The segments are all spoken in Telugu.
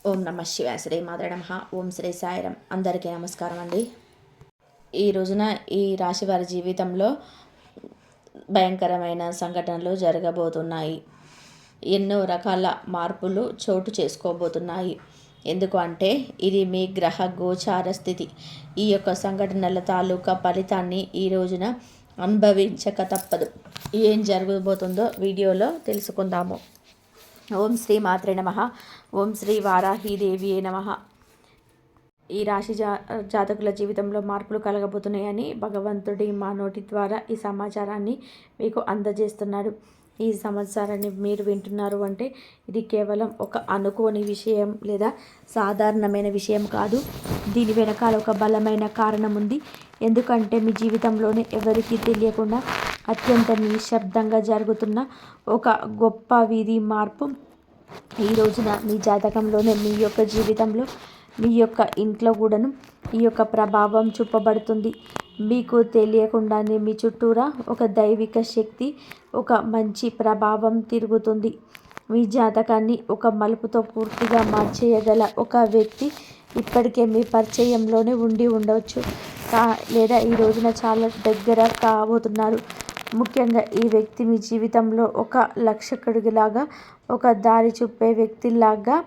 ఓం నమ శివాయ. శ్రీ మాత్రే నమః. ఓం శ్రీ సాయిరాం. అందరికీ నమస్కారం అండి. ఈ రోజున ఈ రాశి వారి జీవితంలో భయంకరమైన సంఘటనలు జరగబోతున్నాయి. ఎన్నో రకాల మార్పులు చోటు చేసుకోబోతున్నాయి. ఎందుకు అంటే ఇది మీ గ్రహ గోచార స్థితి. ఈ యొక్క సంఘటనల తాలూకా ఫలితాన్ని ఈ రోజున అనుభవించక తప్పదు. ఏం జరగబోతుందో వీడియోలో తెలుసుకుందాము. ఓం శ్రీ మాత్రే నమః. ఓం శ్రీ వారాహీదేవియే నమః. ఈ రాశి జాతకుల జీవితంలో మార్పులు కలగబోతున్నాయని భగవంతుడి మా నోటి ద్వారా ఈ సమాచారాన్ని మీకు అందజేస్తున్నాడు. ఈ సమాచారాన్ని మీరు వింటున్నారు అంటే ఇది కేవలం ఒక అనుకోని విషయం లేదా సాధారణమైన విషయం కాదు. దీని వెనకాల ఒక బలమైన కారణం ఉంది. ఎందుకంటే మీ జీవితంలోనే ఎవరికీ తెలియకుండా అత్యంత నిశ్శబ్దంగా జరుగుతున్న ఒక గొప్ప విధి మార్పు ఈ రోజున మీ జాతకంలోనే మీ యొక్క జీవితంలో మీ యొక్క ఇంట్లో కూడాను ఈ యొక్క ప్రభావం చూపబడుతుంది. మీకు తెలియకుండానే మీ చుట్టూరా ఒక దైవిక శక్తి, ఒక మంచి ప్రభావం తిరుగుతుంది. మీ జాతకాన్ని ఒక మలుపుతో పూర్తిగా మార్చేయగల ఒక వ్యక్తి ఇప్పటికే మీ పరిచయంలోనే ఉండి ఉండవచ్చు, లేదా ఈ రోజున చాలా దగ్గర కాబోతున్నారు. ముఖ్యంగా ఈ వ్యక్తి మీ జీవితంలో ఒక లక్షకుడిలాగా, ఒక దారి చూపే వ్యక్తిలాగా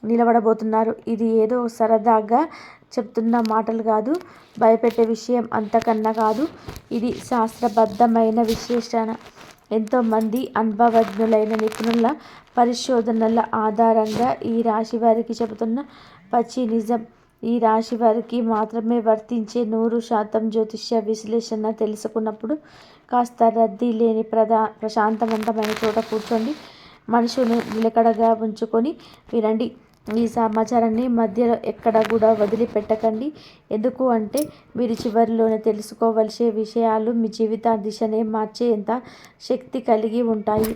నిలబడబోతున్నారు. ఇది ఏదో సరదాగా చెప్తున్న మాటలు కాదు, భయపెట్టే విషయం అంతకన్నా కాదు. ఇది శాస్త్రబద్ధమైన విశ్లేషణ. ఎంతోమంది అనుభవజ్ఞులైన నిపుణుల పరిశోధనల ఆధారంగా ఈ రాశి వారికి చెబుతున్న పచ్చి నిజం. ఈ రాశి వారికి మాత్రమే వర్తించే 100% జ్యోతిష్య విశ్లేషణ తెలుసుకున్నప్పుడు కాస్త రద్దీ లేని ప్రశాంతవంతమైన చోట కూర్చోండి. మనసును నిలకడగా ఉంచుకొని వినండి. ఈ సమాచారాన్ని మధ్యలో ఎక్కడ కూడా వదిలిపెట్టకండి. ఎందుకు అంటే మీరు చివరిలోనే తెలుసుకోవలసే విషయాలు మీ జీవిత దిశనే మార్చేంత శక్తి కలిగి ఉంటాయి.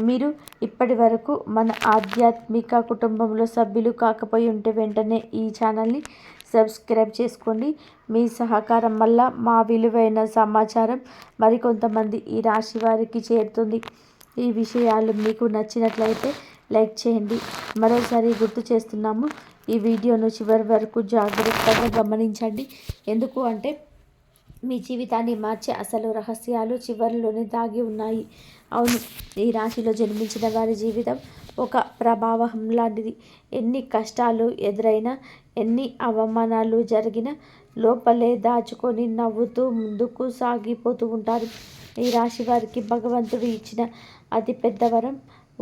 మీరు ఇప్పటి వరకు మన ఆధ్యాత్మిక కుటుంబంలో సభ్యులు కాకపోయి ఉంటే వెంటనే ఈ ఛానల్ని సబ్స్క్రైబ్ చేసుకోండి. మీ సహకారం వల్ల మా విలువైన సమాచారం మరికొంతమంది ఈ రాశి వారికి చేరుతుంది. ఈ విషయాలు మీకు నచ్చినట్లయితే లైక్ చేయండి. మరోసారి గుర్తు చేస్తున్నాము, ఈ వీడియోను చివరి వరకు జాగ్రత్తగా గమనించండి. ఎందుకు అంటే మీ జీవితాన్ని మార్చే అసలు రహస్యాలు చివరిలోనే దాగి ఉన్నాయి. అవును, ఈ రాశిలో జన్మించిన వారి జీవితం ఒక ప్రభావం లాంటిది. ఎన్ని కష్టాలు ఎదురైనా, ఎన్ని అవమానాలు జరిగినా లోపలే దాచుకొని నవ్వుతూ ముందుకు సాగిపోతూ ఉంటారు. ఈ రాశి వారికి భగవంతుడు ఇచ్చిన అతి పెద్ద వరం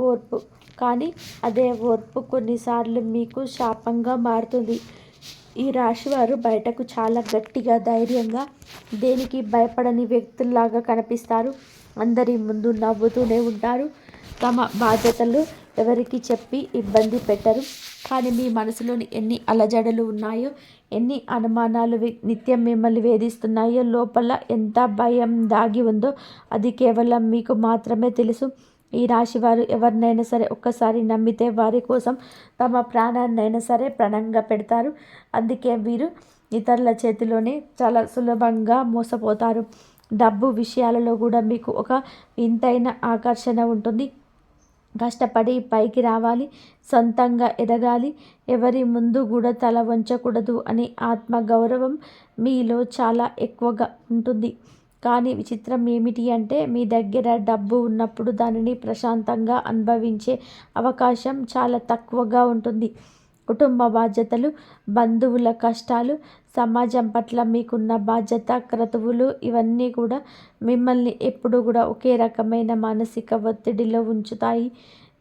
ఓర్పు. కానీ అదే ఓర్పు కొన్నిసార్లు మీకు శాపంగా మారుతుంది. ఈ రాశివారు బయటకు చాలా గట్టిగా, ధైర్యంగా, దేనికి భయపడని వ్యక్తుల్లాగా కనిపిస్తారు. అందరి ముందు నవ్వుతూనే ఉంటారు. తమ బాధ్యతలు ఎవరికి చెప్పి ఇబ్బంది పెట్టరు. కానీ మీ మనసులోని ఎన్ని అలజడులు ఉన్నాయో, ఎన్ని అనుమానాలు నిత్యం మిమ్మల్ని వేధిస్తున్నాయో, లోపల ఎంత భయం దాగి ఉందో అది కేవలం మీకు మాత్రమే తెలుసు. ఈ రాశివారు ఎవరినైనా సరే ఒక్కసారి నమ్మితే వారి కోసం తమ ప్రాణాన్నైనా సరే ప్రణంగా పెడతారు. అందుకే వీరు ఇతరుల చేతిలోనే చాలా సులభంగా మోసపోతారు. డబ్బు విషయాలలో కూడా మీకు ఒక వింతైన ఆకర్షణ ఉంటుంది. కష్టపడి పైకి రావాలి, సొంతంగా ఎదగాలి, ఎవరి ముందు కూడా తల వంచకూడదు అనే ఆత్మగౌరవం మీలో చాలా ఎక్కువగా ఉంటుంది. కానీ విచిత్రం ఏమిటి అంటే మీ దగ్గర డబ్బు ఉన్నప్పుడు దానిని ప్రశాంతంగా అనుభవించే అవకాశం చాలా తక్కువగా ఉంటుంది. కుటుంబ బాధ్యతలు, బంధువుల కష్టాలు, సమాజం పట్ల మీకున్న బాధ్యత, క్రతువులు ఇవన్నీ కూడా మిమ్మల్ని ఎప్పుడు కూడా ఒకే రకమైన మానసిక ఒత్తిడిలో ఉంచుతాయి.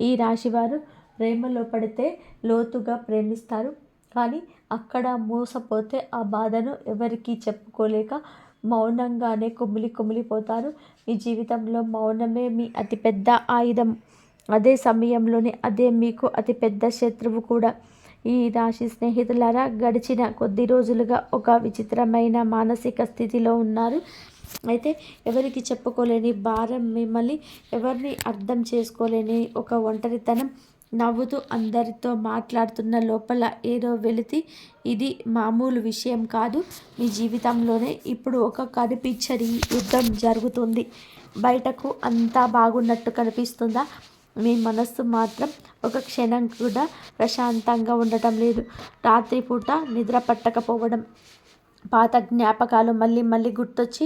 ఈ రాశివారు ప్రేమలో పడితే లోతుగా ప్రేమిస్తారు. కానీ అక్కడ మోసపోతే ఆ బాధను ఎవరికీ చెప్పుకోలేక మౌనంగానే కుమిలిపోతారు. మీ జీవితంలో మౌనమే మీ అతిపెద్ద ఆయుధం. అదే సమయంలోనే అదే మీకు అతిపెద్ద శత్రువు కూడా. ఈ రాశి స్నేహితులారా, గడిచిన కొద్ది రోజులుగా ఒక విచిత్రమైన మానసిక స్థితిలో ఉన్నారు. అయితే ఎవరికి చెప్పుకోలేని భారం, మిమ్మల్ని ఎవరిని అర్థం చేసుకోలేని ఒక ఒంటరితనం, నవ్వుతూ అందరితో మాట్లాడుతున్న లోపల ఏదో వెలితి. ఇది మామూలు విషయం కాదు. మీ జీవితంలోనే ఇప్పుడు ఒక కనిపించని యుద్ధం జరుగుతుంది. బయటకు అంతా బాగున్నట్టు కనిపిస్తుందా? మీ మనస్సు మాత్రం ఒక క్షణం కూడా ప్రశాంతంగా ఉండటం లేదు. రాత్రిపూట నిద్ర పట్టకపోవడం, పాత జ్ఞాపకాలు మళ్ళీ మళ్ళీ గుర్తొచ్చి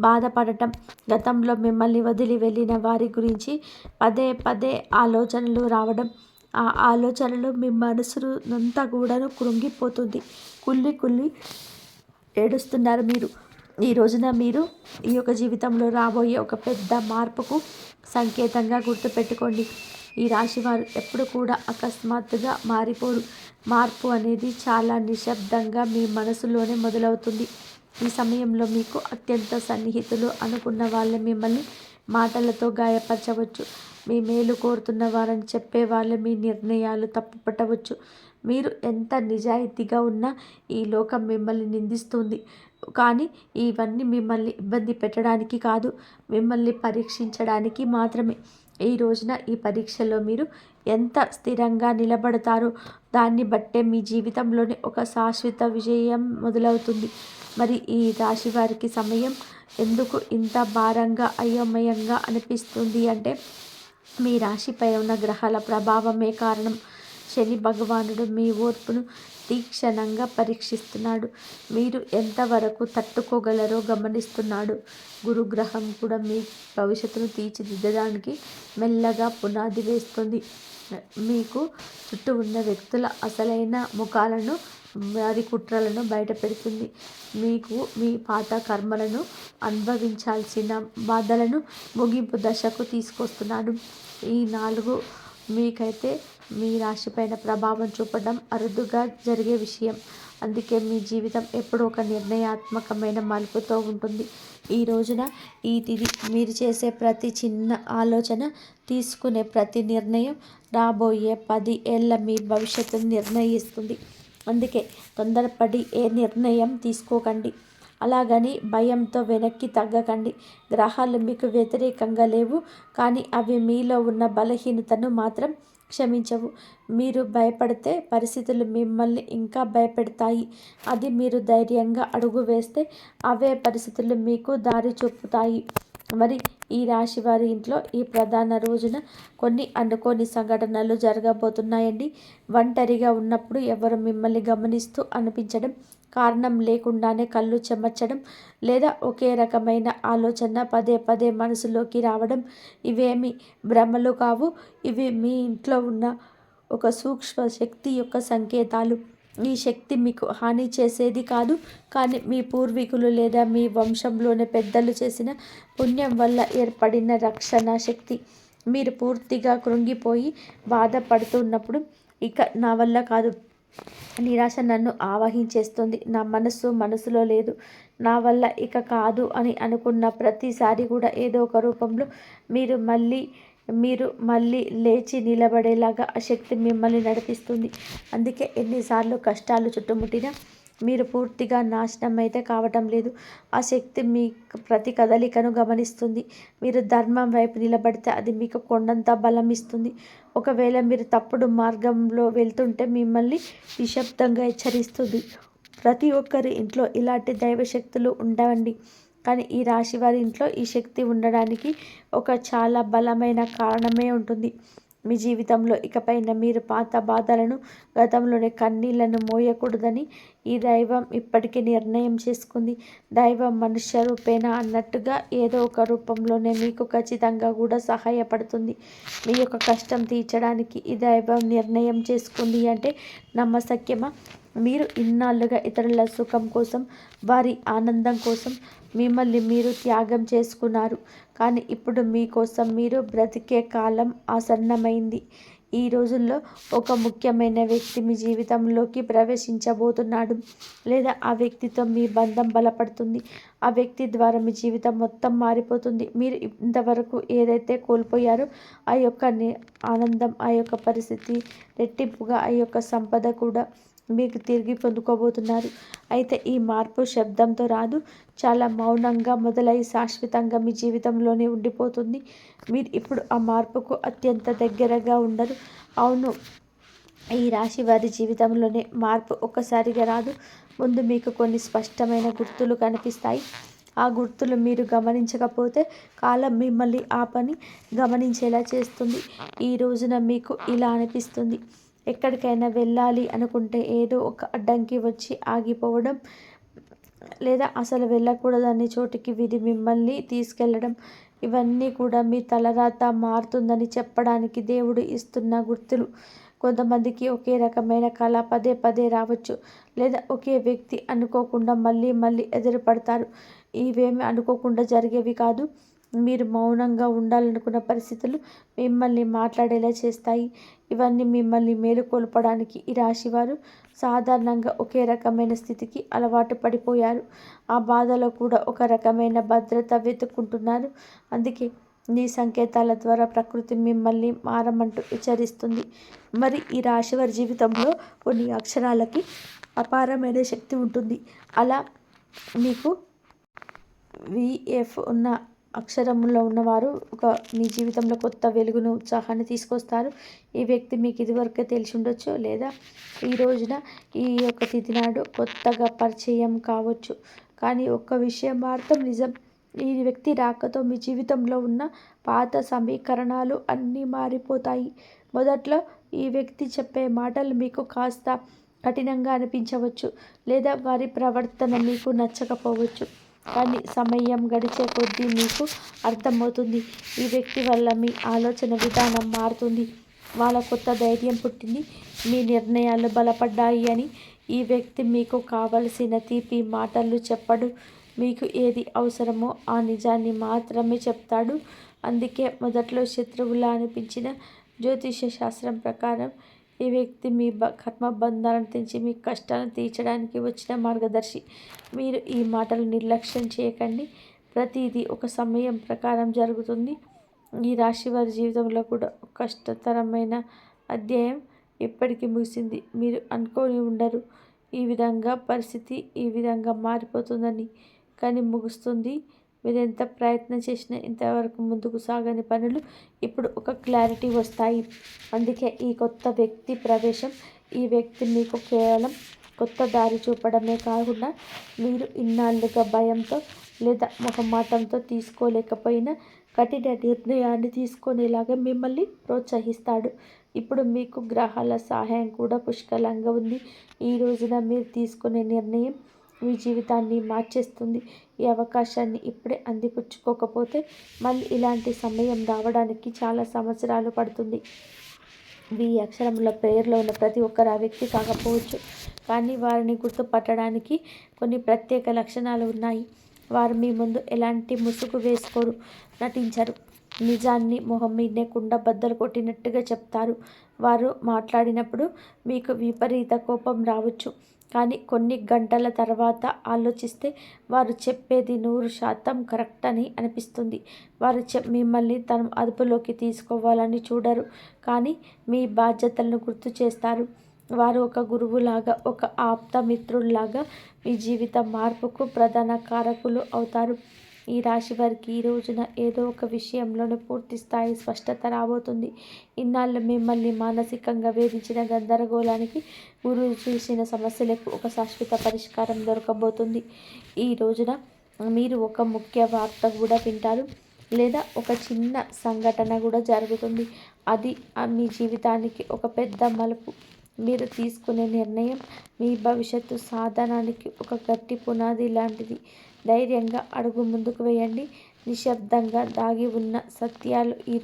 బాధపడటం, గతంలో మిమ్మల్ని వదిలి వెళ్ళిన వారి గురించి పదే పదే ఆలోచనలు రావడం, ఆ ఆలోచనలు మీ మనసునంతా కూడాను కృంగిపోతుంది. కుళ్ళి కుళ్ళి ఏడుస్తున్నారు మీరు. ఈ రోజున మీరు ఈ యొక్క జీవితంలో రాబోయే ఒక పెద్ద మార్పుకు సంకేతంగా గుర్తుపెట్టుకోండి. ఈ రాశివారు ఎప్పుడు కూడా అకస్మాత్తుగా మారిపోరు. మార్పు అనేది చాలా నిశ్శబ్దంగా మీ మనసులోనే మొదలవుతుంది. ఈ సమయంలో మీకు అత్యంత సన్నిహితులు అనుకున్న వాళ్ళు మిమ్మల్ని మాటలతో గాయపరచవచ్చు. మీ మేలు కోరుతున్న వారని చెప్పే వాళ్ళు మీ నిర్ణయాలు తప్పుపట్టవచ్చు. మీరు ఎంత నిజాయితీగా ఉన్నా ఈ లోకం మిమ్మల్ని నిందిస్తుంది. కానీ ఇవన్నీ మిమ్మల్ని ఇబ్బంది పెట్టడానికి కాదు, మిమ్మల్ని పరీక్షించడానికి మాత్రమే. ఈ రోజున ఈ పరీక్షలో మీరు ఎంత స్థిరంగా నిలబడతారో దాన్ని బట్టే మీ జీవితంలోని ఒక శాశ్వత విజయం మొదలవుతుంది. మరి ఈ రాశి వారికి సమయం ఎందుకు ఇంత భారంగా అయోమయంగా అనిపిస్తుంది అంటే మీ రాశిపై ఉన్న గ్రహాల ప్రభావమే కారణం. శని భగవానుడు మీ ఓర్పును తీక్షణంగా పరీక్షిస్తున్నాడు. మీరు ఎంతవరకు తట్టుకోగలరో గమనిస్తున్నాడు. గురుగ్రహం కూడా మీ భవిష్యత్తును తీర్చిదిద్దడానికి మెల్లగా పునాది వేస్తుంది. మీకు చుట్టూ ఉన్న వ్యక్తుల అసలైన ముఖాలను, వారి కుట్రలను బయటపెడుతుంది. మీకు మీ పాత కర్మలను, అనుభవించాల్సిన బాధలను ముగింపు దశకు తీసుకొస్తున్నాడు. ఈ 4 మీకైతే మీ రాశిపైన ప్రభావం చూపడం అరుదుగా జరిగే విషయం. అందుకే మీ జీవితం ఎప్పుడూ ఒక నిర్ణయాత్మకమైన మలుపుతో ఉంటుంది. ఈ రోజున ఈ తిథి మీరు చేసే ప్రతి చిన్న ఆలోచన, తీసుకునే ప్రతి నిర్ణయం రాబోయే 10 ఏళ్ళ మీ భవిష్యత్తును నిర్ణయిస్తుంది. అందుకే తొందరపడి ఏ నిర్ణయం తీసుకోకండి. అలాగని భయంతో వెనక్కి తగ్గకండి. గ్రహాలు మీకు వ్యతిరేకంగా లేవు, కానీ అవి మీలో ఉన్న బలహీనతను మాత్రం క్షమించవు. మీరు భయపడితే పరిస్థితులు మిమ్మల్ని ఇంకా భయపెడతాయి. అది మీరు ధైర్యంగా అడుగు వేస్తే అవే పరిస్థితులు మీకు దారి చూపుతాయి. మరి ఈ రాశి వారి ఇంట్లో ఈ ప్రధాన రోజున కొన్ని అనుకోని సంఘటనలు జరగబోతున్నాయండి. ఒంటరిగా ఉన్నప్పుడు ఎవరు మిమ్మల్ని గమనిస్తూ అనిపించడం, కారణం లేకుండానే కళ్ళు చెమర్చడం, లేదా ఒకే రకమైన ఆలోచన పదే పదే మనసులోకి రావడం, ఇవేమి భ్రమలు కావు. ఇవి మీ ఇంట్లో ఉన్న ఒక సూక్ష్మ శక్తి యొక్క సంకేతాలు. ఈ శక్తి మీకు హాని చేసేది కాదు, కానీ మీ పూర్వీకులు లేదా మీ వంశంలోని పెద్దలు చేసిన పుణ్యం వల్ల ఏర్పడిన రక్షణ శక్తి. మీరు పూర్తిగా కృంగిపోయి బాధపడుతున్నప్పుడు ఇక నా వల్ల కాదు, నిరాశ నన్ను ఆవహించేస్తుంది, నా మనసులో లేదు, నా వల్ల ఇక కాదు అని అనుకున్న ప్రతిసారి కూడా ఏదో ఒక రూపంలో మీరు మళ్ళీ లేచి నిలబడేలాగా ఆ శక్తి మిమ్మల్ని నడిపిస్తుంది. అందుకే ఎన్నిసార్లు కష్టాలు చుట్టుముట్టినా మీరు పూర్తిగా నాశనం అయితే కావటం లేదు. ఆ శక్తి మీ ప్రతి కదలికను గమనిస్తుంది. మీరు ధర్మం వైపు నిలబడితే అది మీకు కొండంత బలం ఇస్తుంది. ఒకవేళ మీరు తప్పుడు మార్గంలో వెళ్తుంటే మిమ్మల్ని నిశ్శబ్దంగా హెచ్చరిస్తుంది. ప్రతి ఒక్కరి ఇంట్లో ఇలాంటి దైవశక్తులు ఉండవండి, కానీ ఈ రాశి వారి ఇంట్లో ఈ శక్తి ఉండడానికి ఒక చాలా బలమైన కారణమే ఉంటుంది. మీ జీవితంలో ఇకపైన మీరు పాత బాధలను, గతంలోని కన్నీళ్లను మోయకూడదని ఈ దైవం ఇప్పటికీ నిర్ణయం చేసుకుంది. దైవం మనుష్య రూపేణ అన్నట్టుగా ఏదో ఒక రూపంలోనే మీకు ఖచ్చితంగా కూడా సహాయపడుతుంది. మీ యొక్క కష్టం తీర్చడానికి ఈ దైవం నిర్ణయం చేసుకుంది అంటే నమ్మశక్యమా? మీరు ఇన్నాళ్ళుగా ఇతరుల సుఖం కోసం, వారి ఆనందం కోసం మిమ్మల్ని మీరు త్యాగం చేసుకున్నారు. కానీ ఇప్పుడు మీకోసం మీరు బ్రతికే కాలం ఆసన్నమైంది. ఈ రోజుల్లో ఒక ముఖ్యమైన వ్యక్తి మీ జీవితంలోకి ప్రవేశించబోతున్నాడు, లేదా ఆ వ్యక్తితో మీ బంధం బలపడుతుంది. ఆ వ్యక్తి ద్వారా మీ జీవితం మొత్తం మారిపోతుంది. మీరు ఇంతవరకు ఏదైతే కోల్పోయారో ఆ యొక్క ఆనందం, ఆ యొక్క పరిస్థితి, రెట్టింపుగా ఆ యొక్క సంపద కూడా మీకు తిరిగి పొందుకోబోతున్నారు. అయితే ఈ మార్పు శబ్దంతో రాదు, చాలా మౌనంగా మొదలై శాశ్వతంగా మీ జీవితంలోనే ఉండిపోతుంది. మీరు ఇప్పుడు ఆ మార్పుకు అత్యంత దగ్గరగా ఉండరు. అవును, ఈ రాశి వారి జీవితంలోనే మార్పు ఒక్కసారిగా రాదు. ముందు మీకు కొన్ని స్పష్టమైన గుర్తులు కనిపిస్తాయి. ఆ గుర్తులు మీరు గమనించకపోతే కాలం మిమ్మల్ని ఆ పని గమనించేలా చేస్తుంది. ఈ రోజున మీకు ఇలా అనిపిస్తుంది, ఎక్కడికైనా వెళ్ళాలి అనుకుంటే ఏదో ఒక అడ్డంకి వచ్చి ఆగిపోవడం, లేదా అసలు వెళ్ళకూడదని చోటికి విధి మిమ్మల్ని తీసుకెళ్ళడం, ఇవన్నీ కూడా మీ తలరాత మారుతుందని చెప్పడానికి దేవుడు ఇస్తున్న గుర్తులు. కొంతమందికి ఒకే రకమైన కళ పదే పదే రావచ్చు, లేదా ఒకే వ్యక్తి అనుకోకుండా మళ్ళీ మళ్ళీ ఎదురుపడతారు. ఇవేమి అనుకోకుండా జరిగేవి కాదు. మీరు మౌనంగా ఉండాలనుకున్న పరిస్థితులు మిమ్మల్ని మాట్లాడేలా చేస్తాయి. ఇవన్నీ మిమ్మల్ని మేలుకొల్పడానికి. ఈ రాశివారు సాధారణంగా ఒకే రకమైన స్థితికి అలవాటు పడిపోయారు. ఆ బాధలో కూడా ఒక రకమైన భద్రత వెతుక్కుంటున్నారు. అందుకే ఈ సంకేతాల ద్వారా ప్రకృతి మిమ్మల్ని మారమంటూ హెచ్చరిస్తుంది. మరి ఈ రాశివారి జీవితంలో కొన్ని అక్షరాలకి అపారమైన శక్తి ఉంటుంది. అలా మీకు విఎఫ్ ఉన్న అక్షరంలో ఉన్నవారు మీ జీవితంలో కొత్త వెలుగును, ఉత్సాహాన్ని తీసుకొస్తారు. ఈ వ్యక్తి మీకు ఇదివరకే తెలిసి ఉండొచ్చు, లేదా ఈ రోజున ఈ యొక్క తిథి నాడు కొత్తగా పరిచయం కావచ్చు. కానీ ఒక్క విషయం మాత్రం నిజం, ఈ వ్యక్తి రాకతో మీ జీవితంలో ఉన్న పాత సమీకరణాలు అన్నీ మారిపోతాయి. మొదట్లో ఈ వ్యక్తి చెప్పే మాటలు మీకు కాస్త కఠినంగా అనిపించవచ్చు, లేదా వారి ప్రవర్తన మీకు నచ్చకపోవచ్చు. కానీ సమయం గడిచే కొద్దీ మీకు అర్థమవుతుంది, ఈ వ్యక్తి వల్ల మీ ఆలోచన విధానం మారుతుంది, వాళ్ళ కొత్త ధైర్యం పుట్టింది, మీ నిర్ణయాలు బలపడ్డాయి అని. ఈ వ్యక్తి మీకు కావలసిన తీపి మాటలు చెప్పడు, మీకు ఏది అవసరమో ఆ నిజాన్ని మాత్రమే చెప్తాడు. అందుకే మొదట్లో శత్రువులా అనిపించిన జ్యోతిష శాస్త్రం ప్రకారం ఈ వ్యక్తి మీ కర్మబంధాలను తెంచి మీ కష్టాలను తీర్చడానికి వచ్చిన మార్గదర్శి. మీరు ఈ మాటలు నిర్లక్ష్యం చేయకండి. ప్రతిదీ ఒక సమయం ప్రకారం జరుగుతుంది. ఈ రాశి వారి జీవితంలో కూడా కష్టతరమైన అధ్యాయం ఇప్పటికీ ముగిసింది. మీరు అనుకోని ఉండరు ఈ విధంగా పరిస్థితి ఈ విధంగా మారిపోతుందని, కానీ ముగుస్తుంది. మీరు ఎంత ప్రయత్నం చేసినా ఇంతవరకు ముందుకు సాగని పనులు ఇప్పుడు ఒక క్లారిటీ వస్తాయి. అందుకే ఈ కొత్త వ్యక్తి ప్రవేశం. ఈ వ్యక్తి మీకు కేవలం కొత్త దారి చూపడమే కాకుండా, మీరు ఇన్నాళ్ళుగా భయంతో లేదా మొహమాటంతో తీసుకోలేకపోయిన కఠిన నిర్ణయాన్ని తీసుకునేలాగా మిమ్మల్ని ప్రోత్సహిస్తాడు. ఇప్పుడు మీకు గ్రహాల సహాయం కూడా పుష్కలంగా ఉంది. ఈ రోజున మీరు తీసుకునే నిర్ణయం మీ జీవితాన్ని మార్చేస్తుంది. ఈ అవకాశాన్ని ఇప్పుడే అందిపుచ్చుకోకపోతే మళ్ళీ ఇలాంటి సమయం రావడానికి చాలా సంవత్సరాలు పడుతుంది. వి అక్షరంలో పేరులో ఉన్న ప్రతి ఒక్కరు ఆ వ్యక్తి కాకపోవచ్చు, కానీ వారిని గుర్తుపట్టడానికి కొన్ని ప్రత్యేక లక్షణాలు ఉన్నాయి. వారు మీ ముందు ఎలాంటి ముసుగు వేసుకోరు, నటించరు. నిజాన్ని మొహం మీదనే కుండ బద్దలు కొట్టినట్టుగా చెప్తారు. వారు మాట్లాడినప్పుడు మీకు విపరీత కోపం రావచ్చు, కానీ కొన్ని గంటల తర్వాత ఆలోచిస్తే వారు చెప్పేది 100% కరెక్ట్ అని అనిపిస్తుంది. వారు మిమ్మల్ని తన అదుపులోకి తీసుకోవాలని చూడరు, కానీ మీ బాధ్యతలను గుర్తు చేస్తారు. వారు ఒక గురువులాగా, ఒక ఆప్త మిత్రుల్లాగా మీ జీవిత మార్పుకు ప్రధాన కారకులు అవుతారు. ఈ రాశి వారికి ఈ రోజున ఏదో ఒక విషయంలోనే పూర్తి స్థాయి స్పష్టత రాబోతుంది. ఇన్నాళ్ళు మిమ్మల్ని మానసికంగా వేధించిన గందరగోళానికి, గురువు చూసిన సమస్యలకు ఒక శాశ్వత పరిష్కారం దొరకబోతుంది. ఈ రోజున మీరు ఒక ముఖ్య వార్త కూడా వింటారు, లేదా ఒక చిన్న సంఘటన కూడా జరుగుతుంది. అది మీ జీవితానికి ఒక పెద్ద మలుపు. మీరు తీసుకునే నిర్ణయం మీ భవిష్యత్తు సాధనానికి ఒక గట్టి పునాది లాంటిది. ధైర్యంగా అడుగు ముందుకు వేయండి. నిశ్శబ్దంగా దాగి ఉన్న సత్యాలు ఈ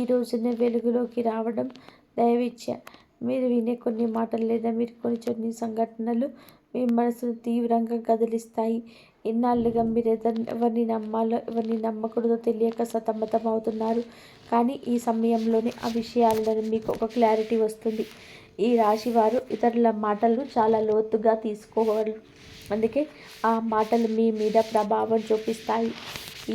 రోజునే వెలుగులోకి రావడం దైవేచ్ఛ. మీరు వినే కొన్ని మాటలు లేదా మీరు కొన్ని సంఘటనలు మీ మనసును తీవ్రంగా కదిలిస్తాయి. ఇన్నాళ్ళుగా మీరు ఎవరిని నమ్మాలో ఎవరిని నమ్మకూడదో తెలియక సతమతం అవుతున్నారు, కానీ ఈ సమయంలోనే ఆ విషయాలలో మీకు ఒక క్లారిటీ వస్తుంది. ఈ రాశి వారు ఇతరుల మాటలను చాలా లోతుగా తీసుకోగలరు, అందుకే ఆ మాటలు మీ మీద ప్రభావం చూపిస్తాయి.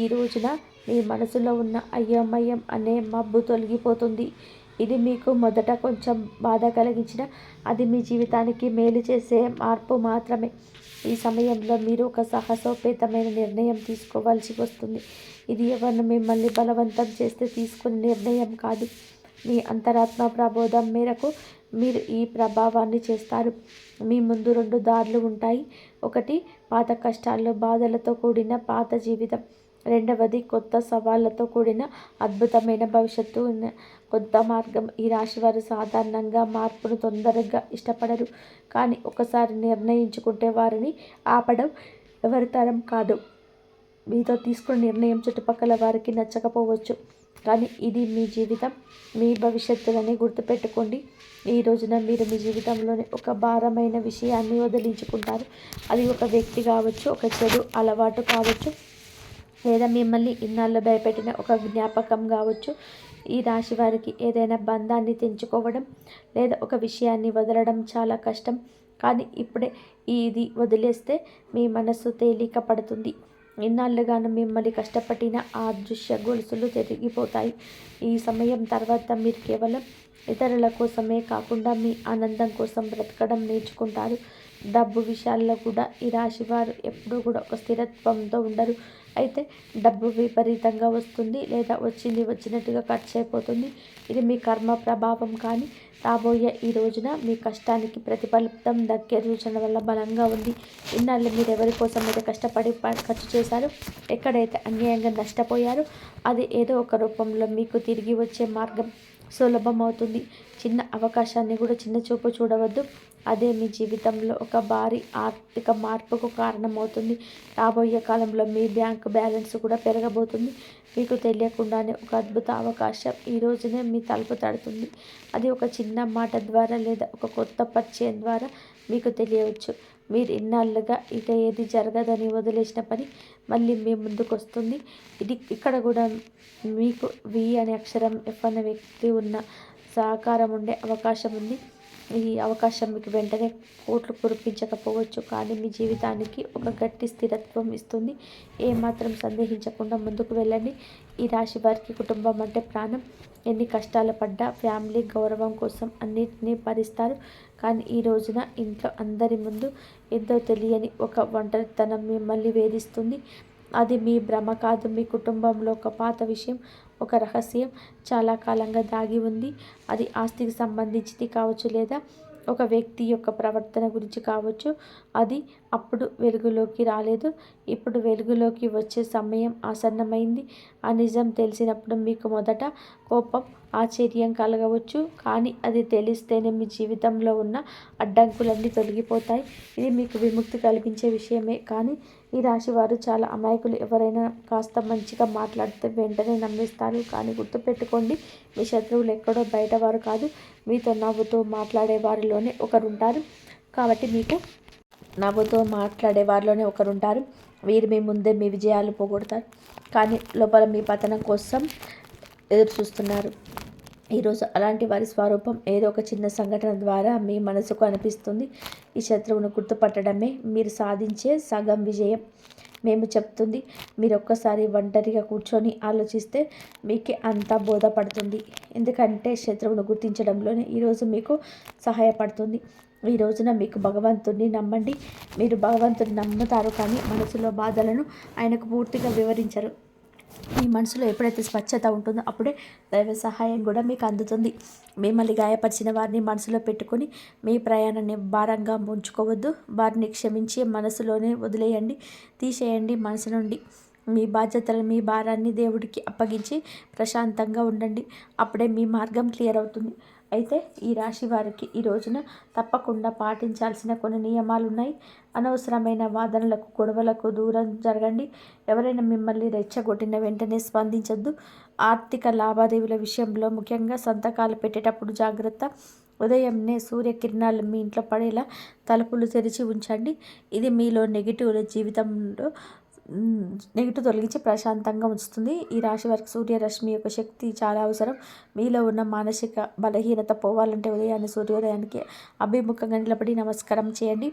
ఈ రోజున మీ మనసులో ఉన్న అయోమయం అనే మబ్బు తొలగిపోతుంది. ఇది మీకు మొదట కొంచెం బాధ కలిగించిన, అది మీ జీవితానికి మేలు చేసే మార్పు మాత్రమే. ఈ సమయంలో మీరు ఒక సాహసోపేతమైన నిర్ణయం తీసుకోవాల్సి వస్తుంది. ఇది ఎవరిని మిమ్మల్ని బలవంతం చేస్తే తీసుకునే నిర్ణయం కాదు. మీ అంతరాత్మ ప్రబోధం మేరకు మీరు ఈ ప్రభావాన్ని చేస్తారు. మీ ముందు 2 దారులు ఉంటాయి. ఒకటి పాత కష్టాల్లో బాధలతో కూడిన పాత జీవితం. రెండవది కొత్త సవాళ్లతో కూడిన అద్భుతమైన భవిష్యత్తు కొత్త మార్గం. ఈ రాశివారు సాధారణంగా మార్పును తొందరగా ఇష్టపడరు. కానీ ఒకసారి నిర్ణయించుకుంటే వారిని ఆపడం ఎవరి తరం కాదు. మీతో తీసుకున్న నిర్ణయం చుట్టుపక్కల వారికి నచ్చకపోవచ్చు, కానీ ఇది మీ జీవితం, మీ భవిష్యత్తులని గుర్తుపెట్టుకోండి. ఈ రోజున మీరు మీ జీవితంలోని ఒక భారమైన విషయాన్ని వదిలించుకుంటారు. అది ఒక వ్యక్తి కావచ్చు, ఒక చెడు అలవాటు కావచ్చు, లేదా మిమ్మల్ని ఇన్నాళ్ళు భయపెట్టిన ఒక జ్ఞాపకం కావచ్చు. ఈ రాశి వారికి ఏదైనా బంధాన్ని తెంచుకోవడం లేదా ఒక విషయాన్ని వదలడం చాలా కష్టం. కానీ ఇప్పుడే ఇది వదిలేస్తే మీ మనసు తేలిక పడుతుంది. ఇన్నాళ్ళుగాను మిమ్మల్ని కష్టపడిన ఆ దృశ్య గొలుసులు తిరిగిపోతాయి. ఈ సమయం తర్వాత మీరు కేవలం ఇతరుల కోసమే కాకుండా మీ ఆనందం కోసం బ్రతకడం నేర్చుకుంటారు. డబ్బు విషయాల్లో కూడా ఈ రాశి వారు ఎప్పుడూ కూడా ఒక స్థిరత్వంతో ఉండరు. అయితే డబ్బు విపరీతంగా వస్తుంది లేదా వచ్చినట్టుగా ఖర్చు అయిపోతుంది. ఇది మీ కర్మ ప్రభావం. కానీ రాబోయే ఈ రోజున మీ కష్టానికి ప్రతిఫలితం దక్కే సూచన వల్ల బలంగా ఉంది. ఇన్నాళ్ళు మీరు ఎవరి కోసం అయితే కష్టపడి ఖర్చు చేశారో, ఎక్కడైతే అన్యాయంగా నష్టపోయారో, అది ఏదో ఒక రూపంలో మీకు తిరిగి వచ్చే మార్గం సులభమవుతుంది. చిన్న అవకాశాన్ని కూడా చిన్న చూపు చూడవద్దు. అదే మీ జీవితంలో ఒక భారీ ఆర్థిక మార్పుకు కారణమవుతుంది. రాబోయే కాలంలో మీ బ్యాంకు బ్యాలెన్స్ కూడా పెరగబోతుంది. మీకు తెలియకుండానే ఒక అద్భుత అవకాశం ఈ రోజునే మీ తలుపు తడుతుంది. అది ఒక చిన్న మాట ద్వారా లేదా ఒక కొత్త పరిచయం ద్వారా మీకు తెలియవచ్చు. మీరు ఇన్నాళ్ళుగా ఇక ఏది జరగదని వదిలేసిన పని మళ్ళీ మీ ముందుకు వస్తుంది. ఇక్కడ కూడా మీకు వి అనే అక్షరం, ఎఫ్ అనే వ్యక్తి ఉన్న సహకారం ఉండే అవకాశం ఉంది. ఈ అవకాశం మీకు వెంటనే కోట్లు కురిపించకపోవచ్చు, కానీ మీ జీవితానికి ఒక గట్టి స్థిరత్వం ఇస్తుంది. ఏమాత్రం సందేహించకుండా ముందుకు వెళ్ళండి. ఈ రాశి వారికి కుటుంబం అంటే ప్రాణం. ఎన్ని కష్టాలు పడ్డా ఫ్యామిలీ గౌరవం కోసం అన్నిటినీ భరిస్తారు. కానీ ఈ రోజున ఇంట్లో అందరి ముందు ఎంతో తెలియని ఒక ఒంటరితనం మిమ్మల్ని వేధిస్తుంది. అది మీ భ్రమ కాదు. మీ కుటుంబంలో ఒక పాత విషయం, ఒక రహస్యం చాలా కాలంగా దాగి ఉంది. అది ఆస్తికి సంబంధించింది కావచ్చు, లేదా ఒక వ్యక్తి యొక్క ప్రవర్తన గురించి కావచ్చు. అది అప్పుడు వెలుగులోకి రాలేదు. ఇప్పుడు వెలుగులోకి వచ్చే సమయం ఆసన్నమైంది. ఆ నిజం తెలిసినప్పుడు మీకు మొదట కోపం, ఆశ్చర్యం కలగవచ్చు. కానీ అది తెలిస్తేనే మీ జీవితంలో ఉన్న అడ్డంకులన్నీ తొలగిపోతాయి. ఇది మీకు విముక్తి కల్పించే విషయమే. కానీ ఈ రాశి వారు చాలా అమాయకులు. ఎవరైనా కాస్త మంచిగా మాట్లాడితే వెంటనే నమ్మేస్తారు. కానీ గుర్తుపెట్టుకోండి, మీ శత్రువులు ఎక్కడో బయటవారు కాదు, మీతో నవ్వుతూ మాట్లాడే వారిలోనే ఒకరుంటారు. కాబట్టి మీకు నవ్వుతూ మాట్లాడే వారిలోనే ఒకరుంటారు. వీరు మీ ముందే మీ విజయాలు పోగొడతారు, కానీ లోపల మీ పతనం కోసం ఎదురు చూస్తున్నారు. ఈరోజు అలాంటి వారి స్వరూపం ఏదో ఒక చిన్న సంఘటన ద్వారా మీ మనసుకు అనిపిస్తుంది. ఈ శత్రువును గుర్తుపట్టడమే మీరు సాధించే సగం విజయం. మేము చెప్తుంది మీరు ఒక్కసారి ఒంటరిగా కూర్చొని ఆలోచిస్తే మీకే అంతా బోధపడుతుంది. ఎందుకంటే శత్రువును గుర్తించడంలోనే ఈరోజు మీకు సహాయపడుతుంది. ఈ రోజున మీకు భగవంతుడిని నమ్మండి. మీరు భగవంతుడిని నమ్ముతారు, కానీ మనసులో బాధలను ఆయనకు పూర్తిగా వివరించరు. మీ మనసులో ఎప్పుడైతే స్వచ్ఛత ఉంటుందో అప్పుడే దైవ సహాయం కూడా మీకు అందుతుంది. మిమ్మల్ని గాయపరిచిన వారిని మనసులో పెట్టుకొని మీ ప్రయాణాన్ని భారంగా ఉంచుకోవద్దు. వారిని క్షమించి మనసులోనే వదిలేయండి, తీసేయండి మనసు నుండి. మీ బాధ్యతలను, మీ భారాన్ని దేవుడికి అప్పగించి ప్రశాంతంగా ఉండండి. అప్పుడే మీ మార్గం క్లియర్ అవుతుంది. అయితే ఈ రాశి వారికి ఈ రోజున తప్పకుండా పాటించాల్సిన కొన్ని నియమాలు ఉన్నాయి. అనవసరమైన వాదనలకు, గొడవలకు దూరం జరగండి. ఎవరైనా మిమ్మల్ని రెచ్చగొట్టిన వెంటనే స్పందించొద్దు. ఆర్థిక లావాదేవీల విషయంలో ముఖ్యంగా సంతకాలు పెట్టేటప్పుడు జాగ్రత్త. ఉదయంనే సూర్యకిరణాలు మీ ఇంట్లో పడేలా తలుపులు తెరిచి ఉంచండి. ఇది మీలో జీవితంలో నెగిటివ్ తొలగించి ప్రశాంతంగా ఉంచుతుంది. ఈ రాశి వారికి సూర్యరశ్మి యొక్క శక్తి చాలా అవసరం. మీలో ఉన్న మానసిక బలహీనత పోవాలంటే ఉదయాన్నే సూర్యోదయానికి అభిముఖంగా నిలబడి నమస్కారం చేయండి.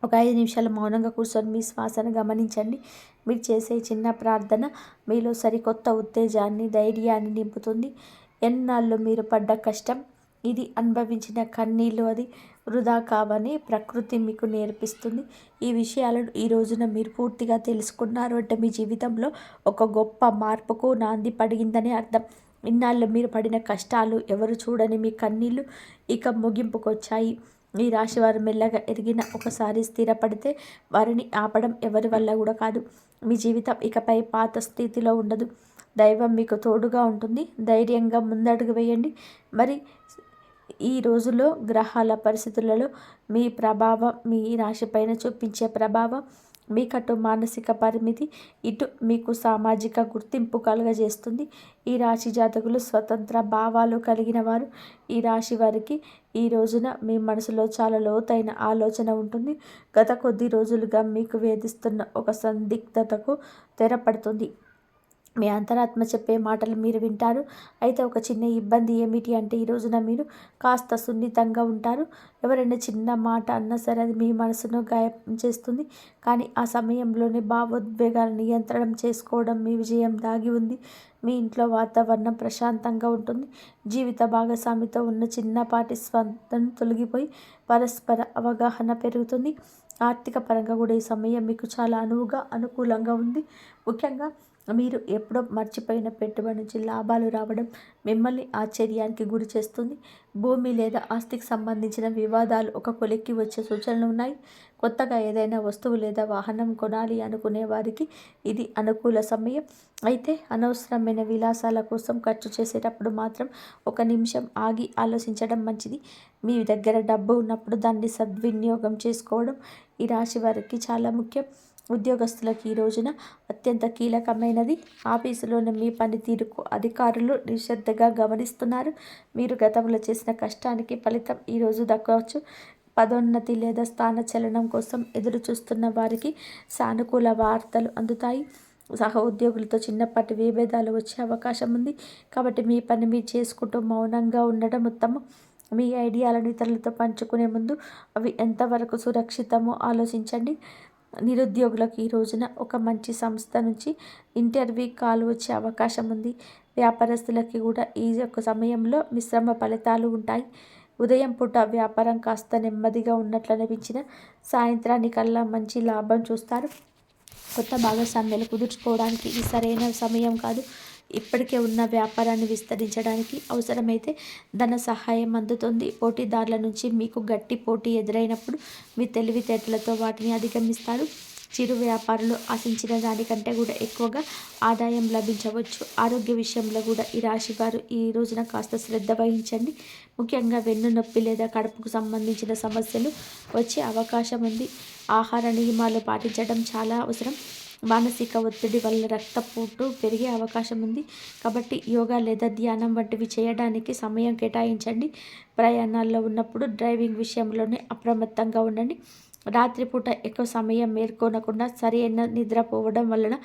ఒక 5 నిమిషాలు మౌనంగా కూర్చొని మీ శ్వాసను గమనించండి. మీరు చేసే చిన్న ప్రార్థన మీలో సరికొత్త ఉత్తేజాన్ని, ధైర్యాన్ని నింపుతుంది. ఎన్నాళ్ళు మీరు పడ్డ కష్టం, ఇది అనుభవించిన కన్నీళ్ళు అది వృధా కావని ప్రకృతి మీకు నేర్పిస్తుంది. ఈ విషయాలను ఈ రోజున మీరు పూర్తిగా తెలుసుకున్నారు అంటే మీ జీవితంలో ఒక గొప్ప మార్పుకు నాంది పడిగిందని అర్థం. ఇన్నాళ్ళు మీరు పడిన కష్టాలు, ఎవరు చూడని మీ కన్నీళ్ళు ఇక ముగింపుకొచ్చాయి. ఈ రాశి వారు మెల్లగా ఎదిగిన ఒకసారి స్థిరపడితే వారిని ఆపడం ఎవరి వల్ల కూడా కాదు. మీ జీవితం ఇకపై పాత స్థితిలో ఉండదు. దైవం మీకు తోడుగా ఉంటుంది. ధైర్యంగా ముందడుగు వేయండి. మరి ఈ రోజుల్లో గ్రహాల పరిస్థితులలో మీ ప్రభావం, మీ రాశిపైన చూపించే ప్రభావం మీకటు మానసిక పరిమితి, ఇటు మీకు సామాజిక గుర్తింపు కలుగజేస్తుంది. ఈ రాశి జాతకులు స్వతంత్ర భావాలు కలిగిన వారు. ఈ రాశి వారికి ఈ రోజున మీ మనసులో చాలా లోతైన ఆలోచన ఉంటుంది. గత కొద్ది రోజులుగా మీకు వేధిస్తున్న ఒక సందిగ్ధతకు తెరపడుతుంది. మీ అంతరాత్మ చెప్పే మాటలు మీరు వింటారు. అయితే ఒక చిన్న ఇబ్బంది ఏమిటి అంటే ఈ రోజున మీరు కాస్త సున్నితంగా ఉంటారు. ఎవరైనా చిన్న మాట అన్నా సరే అది మీ మనసును గాయం చేస్తుంది. కానీ ఆ సమయంలోనే భావోద్వేగాలు నియంత్రణ చేసుకోవడం మీ విజయం దాగి ఉంది. మీ ఇంట్లో వాతావరణం ప్రశాంతంగా ఉంటుంది. జీవిత భాగస్వామితో ఉన్న చిన్నపాటి స్పందన తొలగిపోయి పరస్పర అవగాహన పెరుగుతుంది. ఆర్థిక పరంగా కూడా ఈ సమయం మీకు చాలా అనుకూలంగా ఉంది. ముఖ్యంగా మీరు ఎప్పుడో మర్చిపోయిన పెట్టుబడి నుంచి లాభాలు రావడం మిమ్మల్ని ఆశ్చర్యానికి గురి చేస్తుంది. భూమి లేదా ఆస్తికి సంబంధించిన వివాదాలు ఒక కొలిక్కి వచ్చే సూచనలు ఉన్నాయి. కొత్తగా ఏదైనా వస్తువు లేదా వాహనం కొనాలి అనుకునే వారికి ఇది అనుకూల సమయం. అయితే అనవసరమైన విలాసాల కోసం ఖర్చు చేసేటప్పుడు మాత్రం ఒక నిమిషం ఆగి ఆలోచించడం మంచిది. మీ దగ్గర డబ్బు ఉన్నప్పుడు దాన్ని సద్వినియోగం చేసుకోవడం ఈ రాశి వారికి చాలా ముఖ్యం. ఉద్యోగస్తులకు ఈ రోజున అత్యంత కీలకమైనది. ఆఫీసులోని మీ పనితీరుకు అధికారులు నిశ్రద్ధగా గమనిస్తున్నారు. మీరు గతంలో చేసిన కష్టానికి ఫలితం ఈరోజు దక్కవచ్చు. పదోన్నతి లేదా స్థానచలనం కోసం ఎదురు చూస్తున్న వారికి సానుకూల వార్తలు అందుతాయి. సహ ఉద్యోగులతో చిన్నపాటి విభేదాలు వచ్చే అవకాశం ఉంది. కాబట్టి మీ పని మీరు చేసుకుంటూ మౌనంగా ఉండడం ఉత్తమం. మీ ఐడియాలను ఇతరులతో పంచుకునే ముందు అవి ఎంతవరకు సురక్షితమో ఆలోచించండి. నిరుద్యోగులకు ఈ రోజున ఒక మంచి సంస్థ నుంచి ఇంటర్వ్యూ కాల్ వచ్చే అవకాశం ఉంది. వ్యాపారస్తులకి కూడా ఈ యొక్క సమయంలో మిశ్రమ ఫలితాలు ఉంటాయి. ఉదయం పూట వ్యాపారం కాస్త నెమ్మదిగా ఉన్నట్లు అనిపించిన సాయంత్రానికల్లా మంచి లాభం చూస్తారు. కొత్త భాగస్వామ్యాలు కుదుర్చుకోవడానికి ఇది సరైన సమయం కాదు. ఇప్పటికే ఉన్న వ్యాపారాన్ని విస్తరించడానికి అవసరమైతే ధన సహాయం అందుతుంది. పోటీదారుల నుంచి మీకు గట్టి పోటీ ఎదురైనప్పుడు మీ తెలివితేటలతో వాటిని అధిగమిస్తారు. చిరు వ్యాపారులు ఆశించిన దానికంటే కూడా ఎక్కువగా ఆదాయం లభించవచ్చు. ఆరోగ్య విషయంలో కూడా ఈ రాశి వారు ఈ రోజున కాస్త శ్రద్ధ వహించండి. ముఖ్యంగా వెన్ను నొప్పి లేదా కడుపుకు సంబంధించిన సమస్యలు వచ్చే అవకాశం ఉంది. ఆహార నియమాలు పాటించడం చాలా అవసరం. మానసిక ఒత్తిడి వల్ల రక్తపోటు పెరిగే అవకాశం ఉంది. కాబట్టి యోగా లేదా ధ్యానం వంటివి చేయడానికి సమయం కేటాయించండి. ప్రయాణాల్లో ఉన్నప్పుడు డ్రైవింగ్ విషయంలోనే అప్రమత్తంగా ఉండండి. రాత్రిపూట ఎక్కువ సమయం మేల్కొనకుండా సరైన నిద్రపోవడం వలన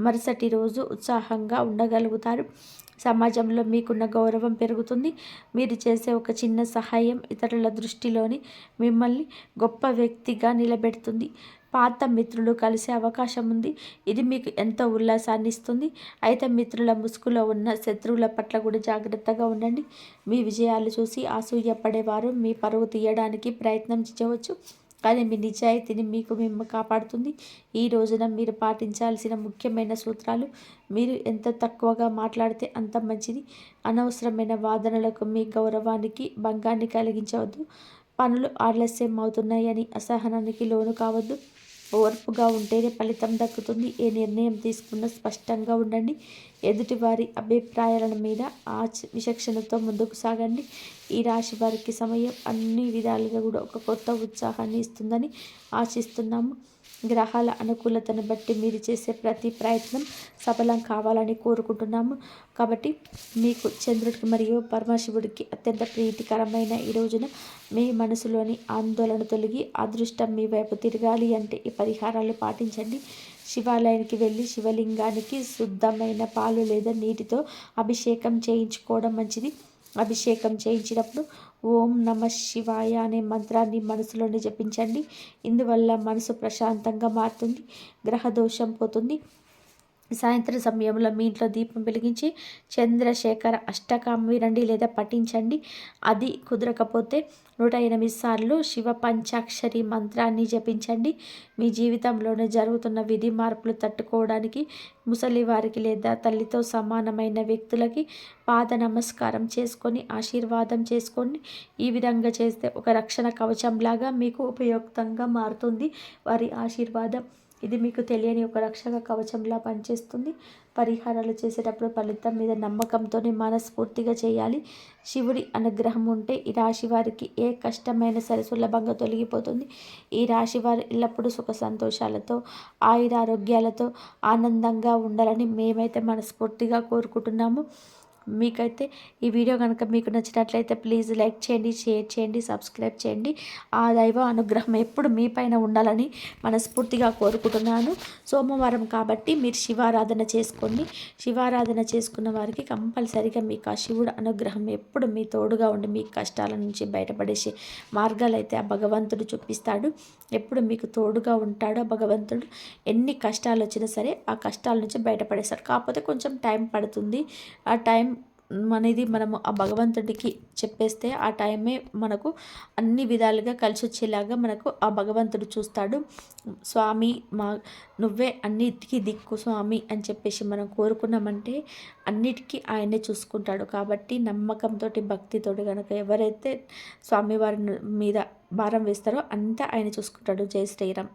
మరుసటి రోజు ఉత్సాహంగా ఉండగలుగుతారు. సమాజంలో మీకున్న గౌరవం పెరుగుతుంది. మీరు చేసే ఒక చిన్న సహాయం ఇతరుల దృష్టిలోని మిమ్మల్ని గొప్ప వ్యక్తిగా నిలబెడుతుంది. పాత మిత్రులు కలిసే అవకాశం ఉంది. ఇది మీకు ఎంతో ఉల్లాసాన్ని ఇస్తుంది. అయితే మిత్రుల ముసుగులో ఉన్న శత్రువుల పట్ల కూడా జాగ్రత్తగా ఉండండి. మీ విజయాలు చూసి అసూయపడేవారు మీ పరువు తీయడానికి ప్రయత్నం చేయవచ్చు. కానీ మీ నిజాయితీని మేము కాపాడుతుంది. ఈ రోజున మీరు పాటించాల్సిన ముఖ్యమైన సూత్రాలు: మీరు ఎంత తక్కువగా మాట్లాడితే అంత మంచిది. అనవసరమైన వాదనలకు మీ గౌరవానికి భంగాన్ని కలిగించవద్దు. పనులు ఆలస్యం అవుతున్నాయని అసహనానికి లోను కావద్దు. ఓర్పుగా ఉంటేనే ఫలితం దక్కుతుంది. ఏ నిర్ణయం తీసుకున్నా స్పష్టంగా ఉండండి. ఎదుటివారి అభిప్రాయాల మీద విచక్షణతో ముందుకు సాగండి. ఈ రాశి వారికి సమయం అన్ని విధాలుగా కూడా ఒక కొత్త ఉత్సాహాన్ని ఇస్తుందని ఆశిస్తున్నాము. గ్రహాల అనుకూలతను బట్టి మీరు చేసే ప్రతి ప్రయత్నం సఫలం కావాలని కోరుకుంటున్నాము. కాబట్టి మీకు చంద్రుడికి మరియు పరమశివుడికి అత్యంత ప్రీతికరమైన ఈ రోజున మీ మనసులోని ఆందోళన తొలగి అదృష్టం మీ వైపు తిరగాలి అంటే ఈ పరిహారాలు పాటించండి. శివాలయానికి వెళ్ళి శివలింగానికి శుద్ధమైన పాలు లేదా నీటితో అభిషేకం చేయించుకోవడం మంచిది. అభిషేకం చేయించినప్పుడు ఓం నమ శివాయ అనే మంత్రాన్ని మనసులోనే జపించండి. ఇందువల్ల మనసు ప్రశాంతంగా మారుతుంది. గ్రహ దోషం పోతుంది. సాయంత్రం సమయంలో మీ ఇంట్లో దీపం వెలిగించి చంద్రశేఖర అష్టకం వినండి లేదా పఠించండి. అది కుదరకపోతే 108 సార్లు శివ పంచాక్షరి మంత్రాన్ని జపించండి. మీ జీవితంలోనే జరుగుతున్న విధి మార్పులు తట్టుకోవడానికి ముసలి వారికి లేదా తల్లితో సమానమైన వ్యక్తులకి పాద నమస్కారం చేసుకొని ఆశీర్వాదం చేసుకోండి. ఈ విధంగా చేస్తే ఒక రక్షణ కవచంలాగా మీకు ఉపయుక్తంగా మారుతుంది వారి ఆశీర్వాదం. ఇది మీకు తెలియని ఒక రక్షక కవచంలా పనిచేస్తుంది. పరిహారాలు చేసేటప్పుడు ఫలితం మీద నమ్మకంతోనే మనస్ఫూర్తిగా చేయాలి. శివుడి అనుగ్రహం ఉంటే ఈ రాశి వారికి ఏ కష్టమైనా సరే సులభంగా తొలగిపోతుంది. ఈ రాశి వారు ఎల్లప్పుడూ సుఖ సంతోషాలతో ఆయురారోగ్యాలతో ఆనందంగా ఉండాలని మేమైతే మనస్ఫూర్తిగా కోరుకుంటున్నాము. మీకైతే ఈ వీడియో కనుక మీకు నచ్చినట్లయితే ప్లీజ్ లైక్ చేయండి, షేర్ చేయండి, సబ్స్క్రైబ్ చేయండి. ఆ దైవ అనుగ్రహం ఎప్పుడు మీ పైన ఉండాలని మనస్ఫూర్తిగా కోరుకుంటున్నాను. సోమవారం కాబట్టి మీరు శివారాధన చేసుకోండి. శివారాధన చేసుకున్న వారికి కంపల్సరిగా మీకు ఆ శివుడు అనుగ్రహం ఎప్పుడు మీ తోడుగా ఉండి మీ కష్టాల నుంచి బయటపడేసే మార్గాలు అయితే ఆ భగవంతుడు చూపిస్తాడు. ఎప్పుడు మీకు తోడుగా ఉంటాడో భగవంతుడు. ఎన్ని కష్టాలు వచ్చినా సరే ఆ కష్టాల నుంచి బయటపడేస్తాడు. కాకపోతే కొంచెం టైం పడుతుంది. ఆ టైం అనేది మనము ఆ భగవంతుడికి చెప్పేస్తే ఆ టైమే మనకు అన్ని విధాలుగా కలిసి వచ్చేలాగా మనకు ఆ భగవంతుడు చూస్తాడు. స్వామి నువ్వే అన్నిటికీ దిక్కు స్వామి అని చెప్పేసి మనం కోరుకున్నామంటే అన్నిటికీ ఆయనే చూసుకుంటాడు. కాబట్టి నమ్మకంతో భక్తితో కనుక ఎవరైతే స్వామివారి మీద భారం వేస్తారో అంతా ఆయన చూసుకుంటాడు. జై శ్రీరామ్.